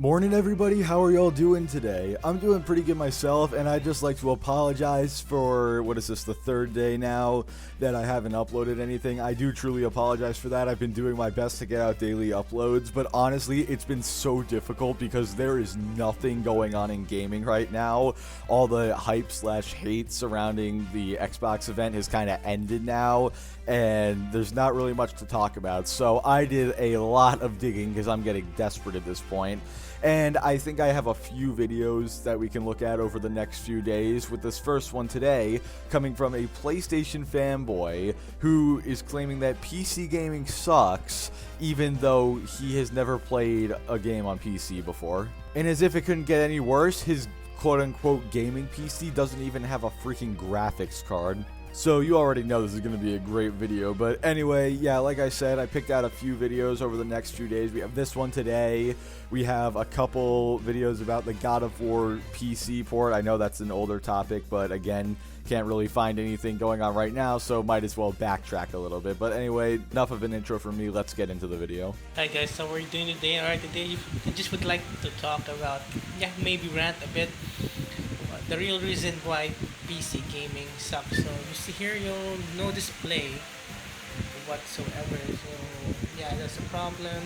Morning everybody, how are y'all doing today? I'm doing pretty good myself, and I'd just like to apologize for, what is this, the third day now that I haven't uploaded anything. I do truly apologize for that. I've been doing my best to get out daily uploads, but honestly, it's been so difficult because there is nothing going on in gaming right now. All the hype/hate surrounding the Xbox event has kind of ended now, and there's not really much to talk about. So I did a lot of digging because I'm getting desperate at this point. And I think I have a few videos that we can look at over the next few days, with this first one today coming from a PlayStation fanboy who is claiming that PC gaming sucks, even though he has never played a game on PC before. And as if it couldn't get any worse, his quote-unquote gaming PC doesn't even have a freaking graphics card. So you already know this is going to be a great video, but anyway, yeah, like I said, I picked out a few videos over the next few days. We have this one today. We have a couple videos about the God of War PC port. I know that's an older topic, but again, can't really find anything going on right now, so might as well backtrack a little bit. But anyway, enough of an intro from me. Let's get into the video. Hi guys, so what are you doing today? Alright, today I just would like to talk about, maybe rant a bit. The real reason why PC gaming sucks. So you see here, no display whatsoever. So yeah, that's a problem.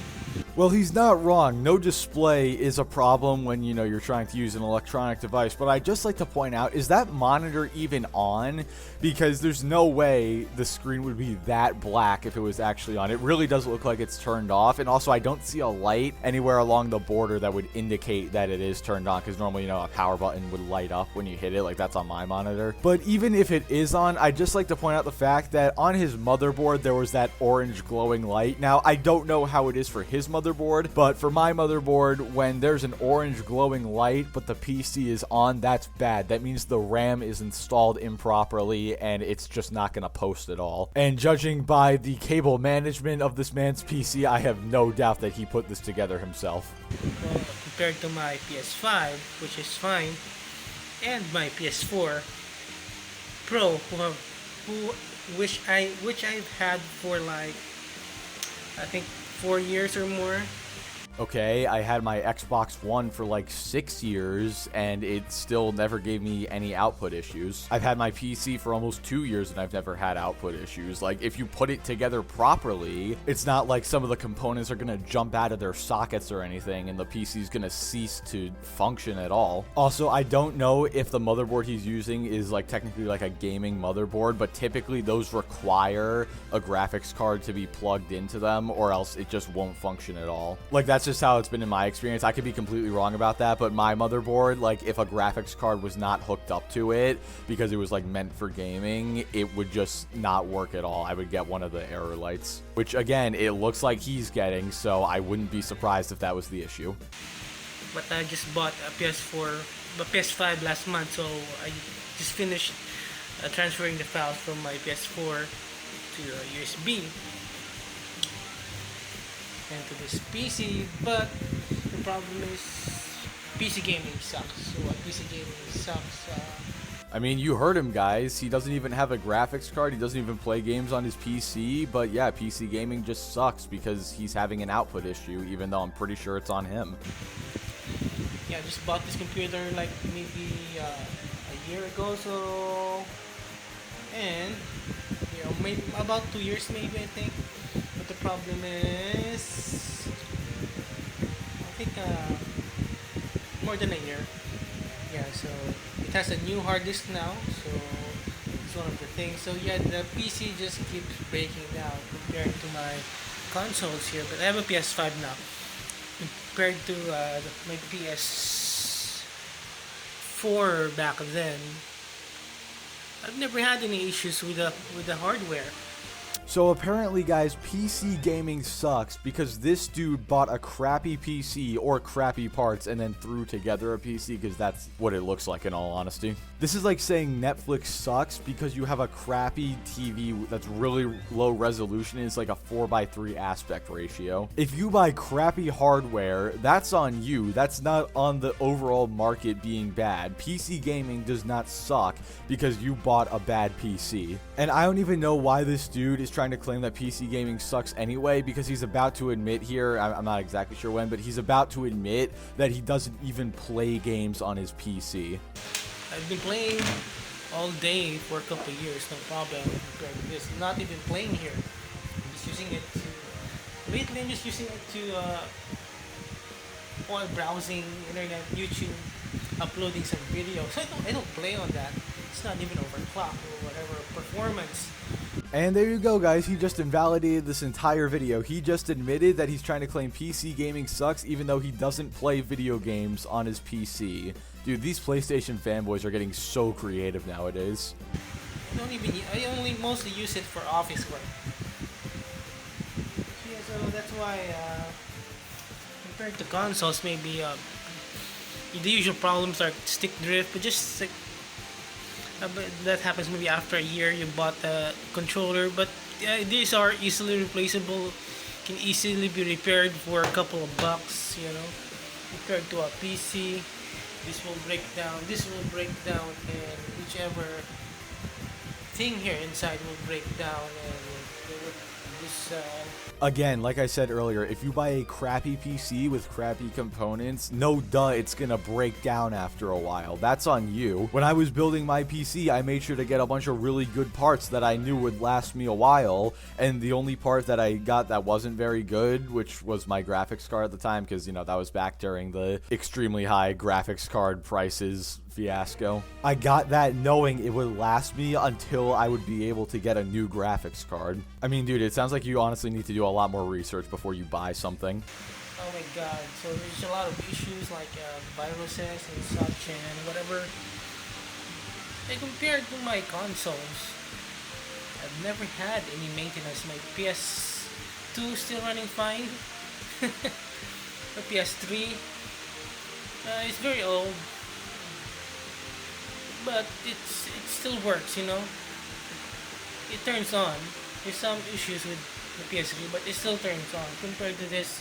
Well, he's not wrong. No display is a problem when, you're trying to use an electronic device. But I'd just like to point out, is that monitor even on? Because there's no way the screen would be that black if it was actually on. It really does look like it's turned off. And also, I don't see a light anywhere along the border that would indicate that it is turned on. Because normally, a power button would light up when you hit it. Like, that's on my monitor. But even if it is on, I'd just like to point out the fact that on his motherboard, there was that orange glowing light. Now, I don't know how it is for his motherboard, but for my motherboard, when there's an orange glowing light but the PC is on, that's bad. That means the RAM is installed improperly and it's just not going to post at all. And judging by the cable management of this man's PC, I have no doubt that he put this together himself. Well, compared to my PS5, which is fine, and my PS4 Pro, which I've had for like, I think 4 years or more. Okay, I had my Xbox One for like 6 years, and it still never gave me any output issues. I've had my PC for almost 2 years, and I've never had output issues. Like, if you put it together properly, it's not like some of the components are gonna jump out of their sockets or anything, and the PC is gonna cease to function at all. Also, I don't know if the motherboard he's using is like technically like a gaming motherboard, but typically those require a graphics card to be plugged into them, or else it just won't function at all. Like, that's just how it's been in my experience. I could be completely wrong about that, but my motherboard, like, if a graphics card was not hooked up to it because it was like meant for gaming, it would just not work at all. I would get one of the error lights, which again, it looks like he's getting, so I wouldn't be surprised if that was the issue. But I just bought a PS5 last month, so I just finished transferring the files from my PS4 to a USB and to this PC. But the problem is PC gaming sucks. So PC gaming sucks. I mean, you heard him, guys. He doesn't even have a graphics card. He doesn't even play games on his PC. But yeah, PC gaming just sucks because he's having an output issue, even though I'm pretty sure it's on him. Yeah, I just bought this computer like maybe a year ago, so, and maybe about 2 years maybe, I think. But the problem is, I think more than a year. Yeah, so it has a new hard disk now, so it's one of the things. So yeah, the PC just keeps breaking down compared to my consoles here. But I have a PS5 now. Compared to my PS4 back then, I've never had any issues with the hardware. So apparently, guys, PC gaming sucks because this dude bought a crappy PC or crappy parts and then threw together a PC, because that's what it looks like in all honesty. This is like saying Netflix sucks because you have a crappy TV that's really low resolution and it's like a 4:3 aspect ratio. If you buy crappy hardware, that's on you. That's not on the overall market being bad. PC gaming does not suck because you bought a bad PC. And I don't even know why this dude is trying to claim that PC gaming sucks anyway, because he's about to admit here, I'm not exactly sure when, but he's about to admit that he doesn't even play games on his PC. I've been playing all day for a couple of years, no problem. This not even playing here. I'm just using it to. Lately, I'm just using it to while browsing internet, YouTube, uploading some videos. So I don't play on that. It's not even overclocked or whatever performance. And there you go, guys. He just invalidated this entire video. He just admitted that he's trying to claim PC gaming sucks, even though he doesn't play video games on his PC. Dude, these PlayStation fanboys are getting so creative nowadays. I only mostly use it for office work. Yeah, so that's why compared to consoles, maybe the usual problems are stick drift, but just like but that happens maybe after a year you bought a controller. But these are easily replaceable, can easily be repaired for a couple of bucks, you know, compared to a PC. This will break down, and whichever thing here inside will break down, and this Again, like I said earlier, if you buy a crappy PC with crappy components, no duh, it's gonna break down after a while. That's on you. When I was building my PC, I made sure to get a bunch of really good parts that I knew would last me a while, and the only part that I got that wasn't very good, which was my graphics card at the time, because, you know, that was back during the extremely high graphics card prices fiasco. I got that knowing it would last me until I would be able to get a new graphics card. I mean, dude, it sounds like you honestly need to do a lot more research before you buy something. oh my god, so there's a lot of issues like viruses and such and whatever. And compared to my consoles, I've never had any maintenance. My PS2 still running fine. My PS3 it's very old, but it still works, you know. It turns on. There's some issues with the PS3, but it still turns on compared to this.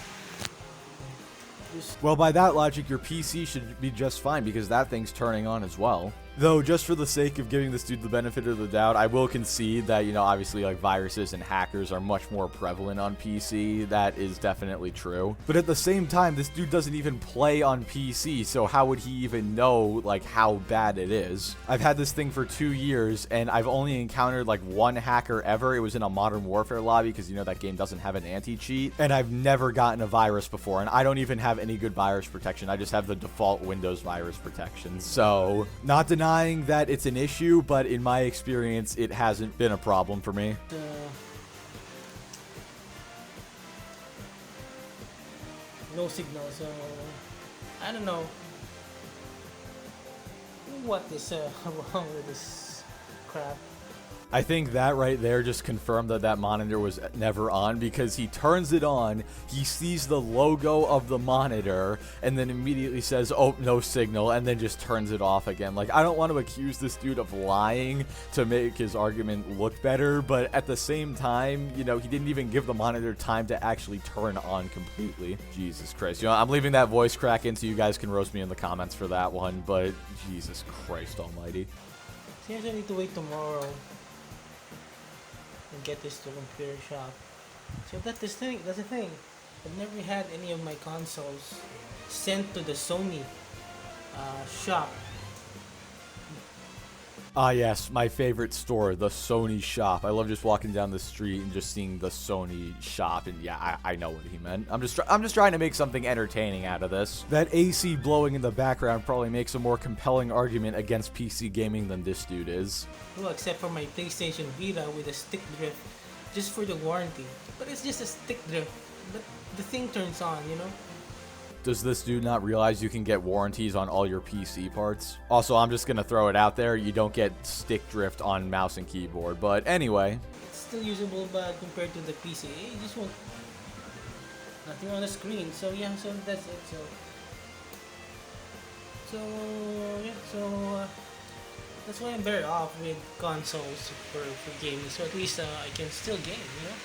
Well, by that logic, your PC should be just fine because that thing's turning on as well. Though, just for the sake of giving this dude the benefit of the doubt, I will concede that, you know, obviously, like, viruses and hackers are much more prevalent on PC. That is definitely true. But at the same time, this dude doesn't even play on PC, so how would he even know, like, how bad it is? I've had this thing for 2 years, and I've only encountered, like, one hacker ever. It was in a Modern Warfare lobby, because, you know, that game doesn't have an anti-cheat. And I've never gotten a virus before, and I don't even have any good virus protection. I just have the default Windows virus protection. So, not denying that it's an issue, but in my experience, it hasn't been a problem for me. No signal, so I don't know what is wrong with this crap. I think that right there just confirmed that that monitor was never on, because he turns it on, he sees the logo of the monitor, and then immediately says, oh, no signal, and then just turns it off again. Like, I don't want to accuse this dude of lying to make his argument look better, but at the same time, you know, he didn't even give the monitor time to actually turn on completely. Jesus Christ. You know, I'm leaving that voice crack in so you guys can roast me in the comments for that one, but Jesus Christ almighty. Seems I need to wait tomorrow and get this to a computer shop. So that's the thing. I've never had any of my consoles sent to the Sony shop. Ah, yes, my favorite store, the Sony shop. I love just walking down the street and just seeing the Sony shop, and yeah, I know what he meant. I'm just trying to make something entertaining out of this. That AC blowing in the background probably makes a more compelling argument against PC gaming than this dude is. Well, except for my PlayStation Vita with a stick drift, just for the warranty. But it's just a stick drift. But the thing turns on, you know. Does this dude not realize you can get warranties on all your PC parts? Also, I'm just gonna throw it out there, you don't get stick drift on mouse and keyboard, but anyway. It's still usable, but compared to the PC, it just won't... nothing on the screen, so yeah, so that's it, so that's why I'm better off with consoles for gaming, so at least I can still game, you know?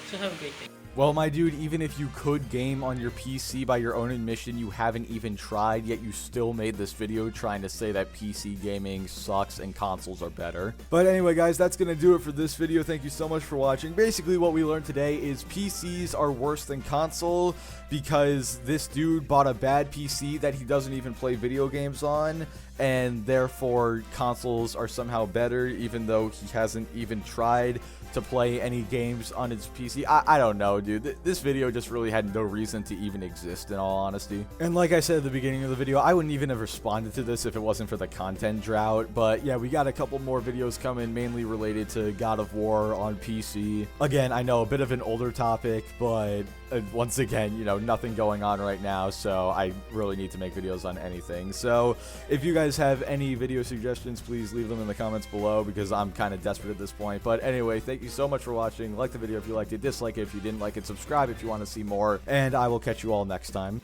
So have a great day. Well, my dude, even if you could game on your PC by your own admission, you haven't even tried, yet you still made this video trying to say that PC gaming sucks and consoles are better. But anyway, guys, that's going to do it for this video. Thank you so much for watching. Basically, what we learned today is PCs are worse than console because this dude bought a bad PC that he doesn't even play video games on, and therefore consoles are somehow better, even though he hasn't even tried to play any games on his PC. I don't know, dude. This video just really had no reason to even exist, in all honesty. And like I said at the beginning of the video, I wouldn't even have responded to this if it wasn't for the content drought. But yeah, we got a couple more videos coming, mainly related to God of War on PC. Again, I know a bit of an older topic, but once again, you know, nothing going on right now, so I really need to make videos on anything. So if you guys have any video suggestions, please leave them in the comments below, because I'm kind of desperate at this point. But anyway, thank you so much for watching. Like the video if you liked it, dislike it if you didn't like it, subscribe if you want to see more, and I will catch you all next time.